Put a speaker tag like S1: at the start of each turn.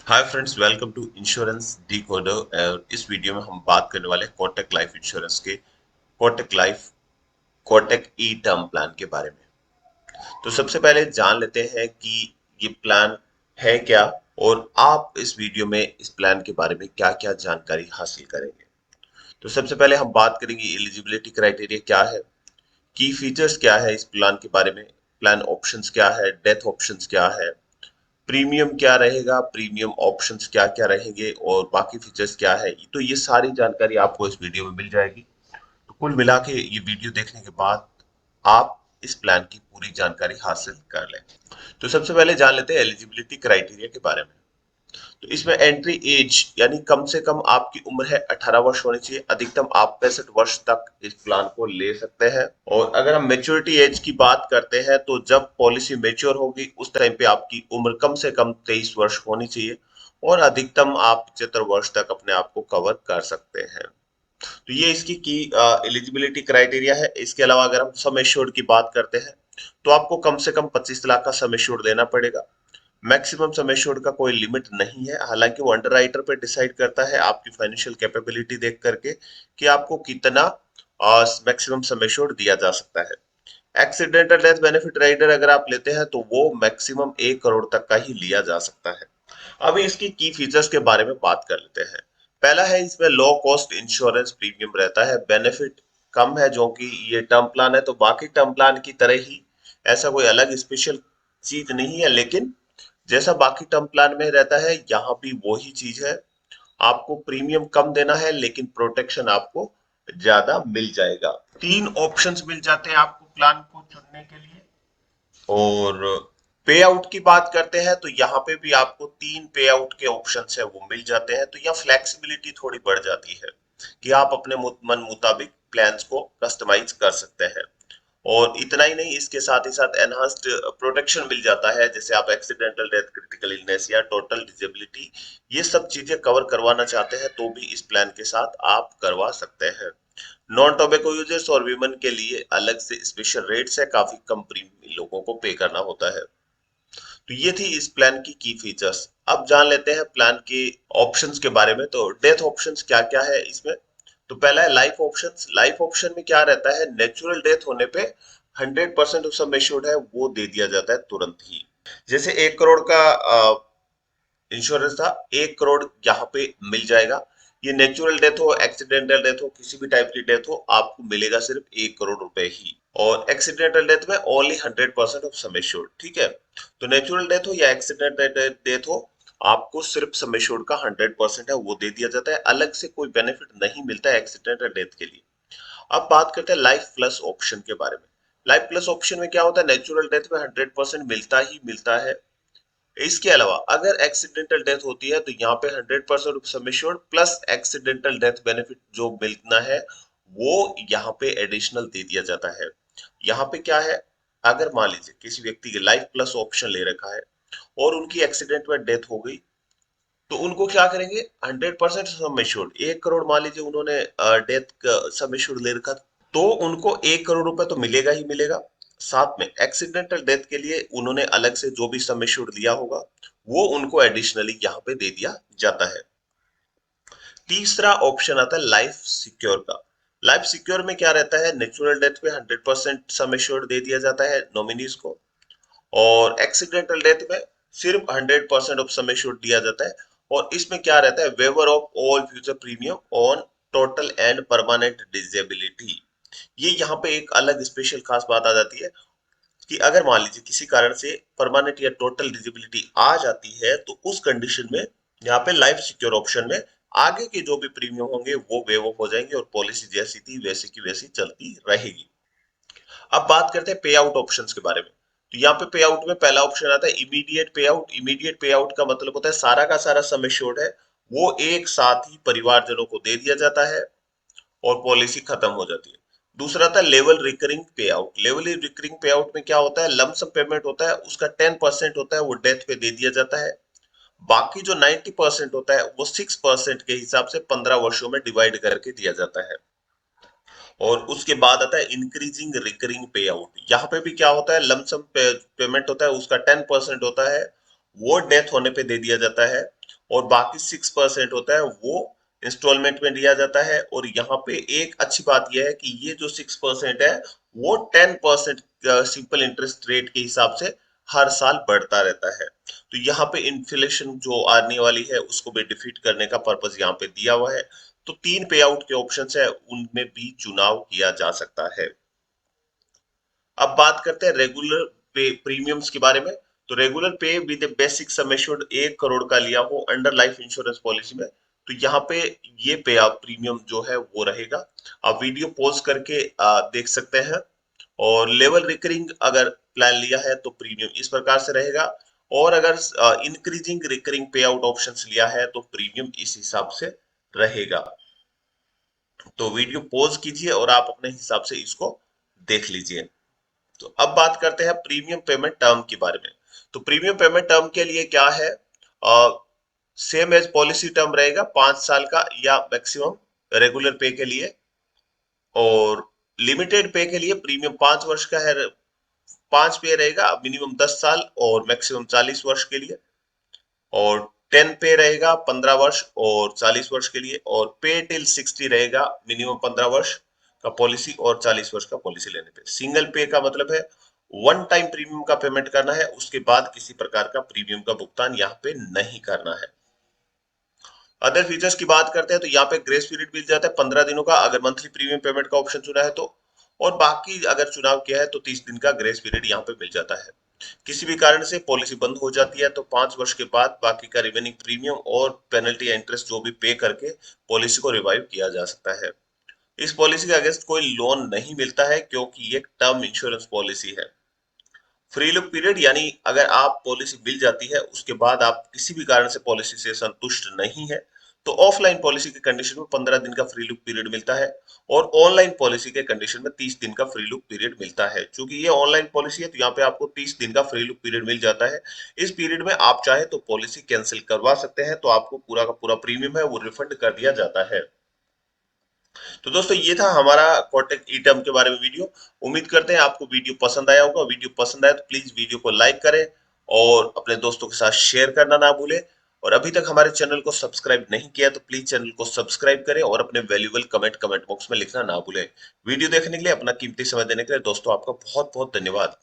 S1: Hi friends, welcome to insurance decoder. और इस video में हम बात करने वाले हैं कोटक लाइफ इंश्योरेंस के कोटक लाइफ कोटक ई टर्म प्लान के बारे में। तो सबसे पहले जान लेते हैं कि ये प्लान है क्या और आप इस वीडियो में इस प्लान के बारे में क्या क्या जानकारी हासिल करेंगे। तो सबसे पहले हम बात करेंगे एलिजिबिलिटी क्राइटेरिया क्या है, की फीचर्स क्या है इस प्लान के बारे में, प्लान ऑप्शंस क्या है, डेथ ऑप्शंस क्या है, प्रीमियम क्या रहेगा, प्रीमियम ऑप्शंस क्या क्या रहेंगे और बाकी फीचर्स क्या है। तो ये सारी जानकारी आपको इस वीडियो में मिल जाएगी। तो कुल मिला के ये वीडियो देखने के बाद आप इस प्लान की पूरी जानकारी हासिल कर लें। तो सबसे पहले जान लेते हैं एलिजिबिलिटी क्राइटेरिया के बारे में। तो इसमें एंट्री एज यानी कम से कम आपकी उम्र है 18 वर्ष होनी चाहिए, अधिकतम आप 65 वर्ष तक इस प्लान को ले सकते हैं। और अगर हम मेच्योरिटी एज की बात करते हैं तो जब पॉलिसी मेच्योर होगी उस टाइम पे आपकी उम्र कम से कम 23 वर्ष होनी चाहिए और अधिकतम आप 75 वर्ष तक अपने आप को कवर कर सकते हैं। तो ये इसकी की एलिजिबिलिटी क्राइटेरिया है। इसके अलावा अगर हम सम एश्योर्ड की बात करते हैं तो आपको कम से कम 25 लाख का सम एश्योर्ड देना पड़ेगा। मैक्सिमम सम एश्योर्ड का कोई लिमिट नहीं है, हालांकि वो अंडरराइटर पे डिसाइड करता है आपकी फाइनेंशियल कैपेबिलिटी देख करके कि आपको कितना मैक्सिमम सम एश्योर्ड दिया जा सकता है। एक्सीडेंटल डेथ बेनिफिट राइडर अगर आप लेते हैं तो वो मैक्सिमम 1 करोड़ तक का ही लिया जा सकता है। अभी इसकी की फीचर्स के बारे में बात कर लेते हैं। पहला है, इसमें लो कॉस्ट इंश्योरेंस प्रीमियम रहता है, बेनिफिट कम है जो कि ये टर्म प्लान है। तो बाकी टर्म प्लान की तरह ही ऐसा कोई अलग स्पेशल चीज नहीं है, लेकिन जैसा बाकी टर्म प्लान में रहता है यहाँ भी वही चीज है। आपको प्रीमियम कम देना है लेकिन प्रोटेक्शन आपको ज्यादा मिल जाएगा। 3 ऑप्शंस मिल जाते हैं आपको प्लान को चुनने के लिए। और पे आउट की बात करते हैं तो यहाँ पे भी आपको 3 पे आउट के ऑप्शंस है वो मिल जाते हैं। तो यहाँ फ्लेक्सिबिलिटी थोड़ी बढ़ जाती है कि आप अपने मन मुताबिक प्लान्स को कस्टमाइज कर सकते हैं। और इतना ही नहीं, इसके साथ ही साथ एनहांस्ड प्रोटेक्शन मिल जाता है, जैसे आप एक्सीडेंटल डेथ, क्रिटिकल इलनेस या टोटल डिसेबिलिटी ये सब चीजें कवर करवाना चाहते हैं तो भी इस प्लान के साथ आप करवा सकते हैं। नॉन टोबैको यूजर्स और वीमेन के लिए अलग से स्पेशल रेट्स है, काफी कम प्रीमियम लोगों को पे करना होता है। तो ये थी इस प्लान की फीचर्स। अब जान लेते हैं प्लान के ऑप्शंस के बारे में। तो डेथ ऑप्शंस क्या क्या है इसमें। तो पहला है लाइफ ऑप्शंस। लाइफ ऑप्शन में क्या रहता है, नेचुरल डेथ होने पे 100% सम एश्योर्ड है वो दे दिया जाता है तुरंत ही। जैसे 1 करोड़ का इंश्योरेंस था, 1 करोड़ यहाँ पे मिल जाएगा। ये नेचुरल डेथ हो, एक्सीडेंटल डेथ हो, किसी भी टाइप की डेथ हो, आपको मिलेगा सिर्फ 1 करोड़ रुपए ही। और एक्सीडेंटल डेथ में ओनली 100% ऑफ सम एश्योर्ड। ठीक है, तो नेचुरल डेथ हो या एक्सीडेंटल डेथ हो, आपको सिर्फ सम एश्योर्ड का 100% है वो दे दिया जाता है, अलग से कोई बेनिफिट नहीं मिलता है एक्सीडेंटल डेथ के लिए। अब बात करते हैं लाइफ प्लस ऑप्शन के बारे में। लाइफ प्लस ऑप्शन में क्या होता है, नेचुरल डेथ में 100% मिलता ही मिलता है। इसके अलावा अगर एक्सीडेंटल डेथ होती है तो यहाँ पे 100% sum assured plus accidental death benefit जो मिलना है वो यहाँ पे एडिशनल दे दिया जाता है। यहाँ पे क्या है, अगर मान लीजिए किसी व्यक्ति के लाइफ प्लस ऑप्शन ले रखा है और उनकी एक्सीडेंट में डेथ हो गई, तो उनको क्या करेंगे, 100% सम एश्योर्ड 1 करोड़ मान लीजिए उन्होंने डेथ सम एश्योर्ड ले रखा, तो उनको 1 करोड़ रुपए तो मिलेगा ही मिलेगा। साथ में एक्सीडेंटल डेथ के लिए उन्होंने अलग से जो भी सम एश्योर्ड लिया होगा वो उनको एडिशनली यहाँ पे दे दिया जाता है। तीसरा ऑप्शन आता है लाइफ सिक्योर का। लाइफ सिक्योर में क्या रहता है, नेचुरल डेथ पे 100% सम एश्योर्ड दे दिया जाता है नॉमिनीज को, और एक्सीडेंटल डेथ में सिर्फ 100% ऑफ सम एश्योर्ड दिया जाता है। और इसमें क्या रहता है, waiver of all future premium on total and permanent disability. ये यहाँ पे एक अलग स्पेशल खास बात आ जाती है कि अगर मान लीजिए किसी कारण से परमानेंट या टोटल डिसेबिलिटी आ जाती है तो उस कंडीशन में यहाँ पे लाइफ सिक्योर ऑप्शन में आगे के जो भी प्रीमियम होंगे वो वेव ऑफ हो जाएंगे और पॉलिसी जैसी थी वैसी की वैसी चलती रहेगी। अब बात करते हैं पे आउट ऑप्शंस के बारे में। तो यहाँ पे पे आउट में पहला ऑप्शन आता है इमीडिएट पे आउट। इमीडिएट पे आउट का मतलब होता है सारा का सारा सम एश्योर्ड है वो एक साथ ही परिवारजनों को दे दिया जाता है और पॉलिसी खत्म हो जाती है। दूसरा था लेवल रिकरिंग पे आउट। लेवल रिकरिंग पे आउट में क्या होता है, लमसम पेमेंट होता है, उसका 10% होता है वो डेथ पे दे दिया जाता है। बाकी जो 90% होता है वो 6% के हिसाब से 15 वर्षों में डिवाइड करके दिया जाता है। और उसके बाद आता है इंक्रीजिंग रिकरिंग पे आउट। यहाँ पे भी क्या होता है, लमसम पेमेंट होता है, उसका 10% होता है वो डेथ होने पे दे दिया जाता है। और बाकी 6% होता है वो इंस्टॉलमेंट में दिया जाता है। और यहाँ पे एक अच्छी बात यह है कि ये जो 6% है वो 10% सिंपल इंटरेस्ट रेट के हिसाब से हर साल बढ़ता रहता है। तो यहाँ पे इन्फ्लेशन जो आने वाली है उसको भी डिफीट करने का पर्पस यहाँ पे दिया हुआ है। तो 3 पे आउट के ऑप्शंस है, उनमें भी चुनाव किया जा सकता है। अब बात करते हैं रेगुलर पे प्रीमियम्स के बारे में। तो रेगुलर पे with basic sum assured 1 crore का लिया हो अंडर लाइफ इंश्योरेंस पॉलिसी में, तो यहाँ पे ये पे आप प्रीमियम जो है वो रहेगा। आप वीडियो पॉज करके देख सकते हैं। और लेवल रिकरिंग अगर प्लान लिया है तो प्रीमियम इस प्रकार से रहेगा। और अगर इंक्रीजिंग रिकरिंग पे आउट ऑप्शन लिया है तो प्रीमियम इस हिसाब से रहेगा। तो वीडियो पॉज कीजिए और आप अपने हिसाब से इसको देख लीजिए। तो अब बात करते हैं प्रीमियम पेमेंट टर्म के बारे में। तो प्रीमियम पेमेंट टर्म के लिए क्या है, सेम एज पॉलिसी टर्म रहेगा 5 साल का या मैक्सिमम रेगुलर पे के लिए। और लिमिटेड पे के लिए प्रीमियम 5 वर्ष का है, 5 पे रहेगा, मिनिमम 10 साल और मैक्सिमम 40 वर्ष के लिए। और 10 पे रहेगा 15 वर्ष और 40 वर्ष के लिए। और पे टिल 60 रहेगा, मिनिमम 15 वर्ष का पॉलिसी और 40 वर्ष का पॉलिसी लेने पे। सिंगल पे का मतलब है वन टाइम प्रीमियम का पेमेंट करना है, उसके बाद किसी प्रकार का प्रीमियम का भुगतान यहाँ पे नहीं करना है। अदर फीचर्स की बात करते हैं तो यहाँ पे ग्रेस पीरियड मिल जाता है 15 दिनों का अगर मंथली प्रीमियम पेमेंट का ऑप्शन चुना है तो। और बाकी अगर चुनाव किया है तो 30 दिन का ग्रेस पीरियड यहाँ पे मिल जाता है। किसी भी कारण से पॉलिसी बंद हो जाती है तो 5 वर्ष के बाद बाकी का रिमेनिंग प्रीमियम और पेनल्टी या इंटरेस्ट जो भी पे करके पॉलिसी को रिवाइव किया जा सकता है। इस पॉलिसी के अगेंस्ट कोई लोन नहीं मिलता है क्योंकि ये टर्म इंश्योरेंस पॉलिसी है। फ्री लुक पीरियड यानी अगर आप पॉलिसी मिल जाती है उसके बाद आप किसी भी कारण से पॉलिसी से संतुष्ट नहीं है तो ऑफलाइन पॉलिसी के कंडीशन में 15 दिन का फ्री लुक पीरियड मिलता है। और ऑनलाइन पॉलिसी के कंडीशन में 30 दिन का फ्री लुक पीरियड मिलता है। क्योंकि ये ऑनलाइन पॉलिसी है तो यहाँ पे आपको 30 दिन का फ्री लुक पीरियड मिल जाता है। इस पीरियड में आप चाहे तो पॉलिसी कैंसिल करवा सकते हैं तो आपको पूरा का पूरा प्रीमियम है वो रिफंड कर दिया जाता है। तो दोस्तों ये था हमारा कोटक ई टर्म के बारे में वीडियो। उम्मीद करते हैं आपको वीडियो पसंद आया होगा। वीडियो पसंद आया तो प्लीज वीडियो को लाइक करें और अपने दोस्तों के साथ शेयर करना ना भूलें। और अभी तक हमारे चैनल को सब्सक्राइब नहीं किया तो प्लीज चैनल को सब्सक्राइब करें और अपने वैल्यूएबल कमेंट बॉक्स में लिखना ना भूलें। वीडियो देखने के लिए, अपना कीमती समय देने के लिए दोस्तों आपका बहुत बहुत धन्यवाद।